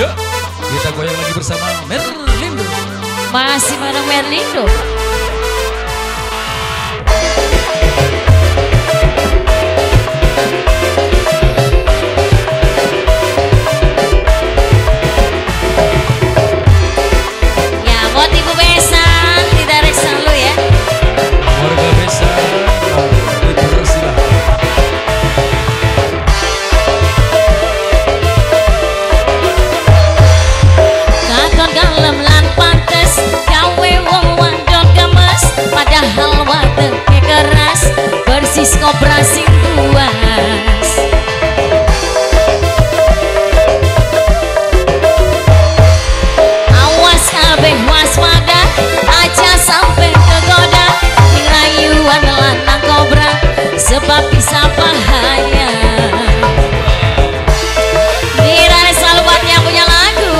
Ya, kita goyang lagi bersama Merlindo. Masih bareng Merlindo. Ya, buat Ibu Besan, ditarik selalu ya. Warga Besan, dipersilahkan. Katon kalem lan pantes, gawe wong wadon gemes, padahal wateke keras, persis koperasi buas. Awas kabeh waspada, aja sampai kegoda, ning rayuan lanang kobra, sebab bisa bahaya. Diraris selalu buat yang punya lagu.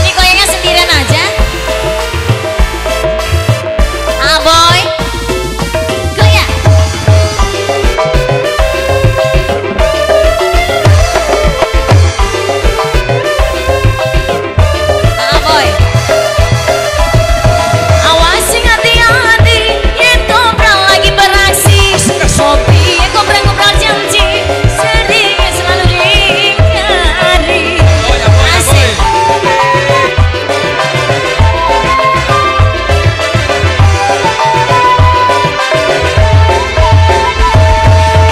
Ini goyangnya sendirian aja. Boy, goyang. Boy, awasi hati-hati, yen kobra lagi beraksi. Kopi, ngobrol janji, sering selalu diingkari. Asik.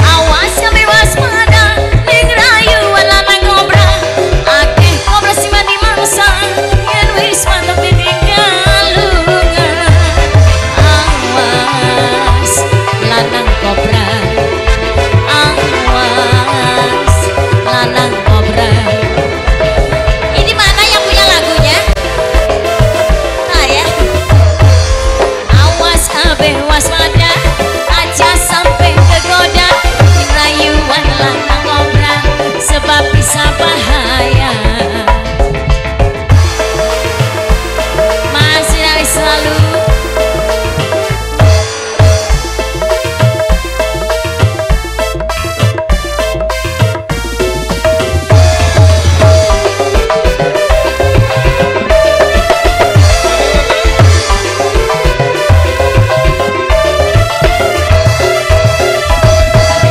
Awas sampai waspada, ning rayuan lanang kobra, akeh kobra sing mati mangsa, yen wis mantep ditinggal lunga. Awas lanang kobra, awas lanang kobra. Ini mana yang punya lagunya? Nah ya. Awas kabeh waspada, aja sampai kegoda, ning rayuan lanang kobra, sebab bisa bahaya. Masih dari selalu.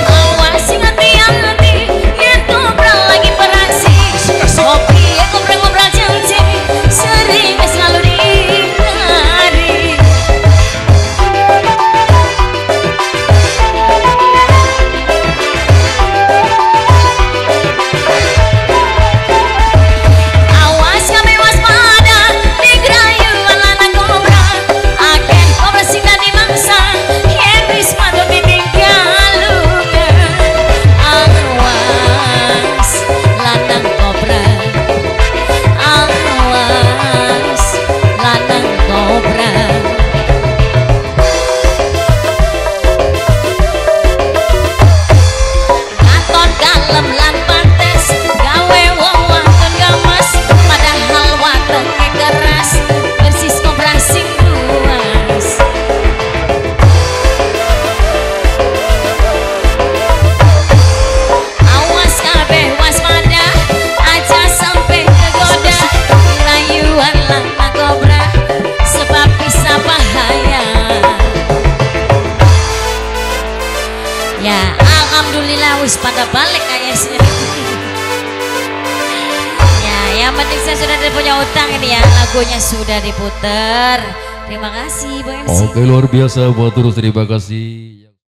Awasi hati-hati, yen kobra lagi beraksi. Kopi, ngobrol janji, sering selalu diingkari. Awas kabeh waspada, ning rayuan lanang kobra, akeh kobra sing dadi mangsa, yen wis padha ditinggal lunga. Awas lanang kobra, awas lanang kobra. Katon kalem lan pantes, gawe wong wadon gemes, padahal wateke keras, persis kobra sing buas. Awas kabeh waspada, aja sampai kegoda, ning rayuan lanang kobra, sebab bisa bahaya. Ya, alhamdulillah wis pada balik kayak sini. Ya, yang penting saya sudah punya utang ini ya, lagunya sudah diputer. Terima kasih Bu MC. Oke, luar biasa buat terus, terima kasih.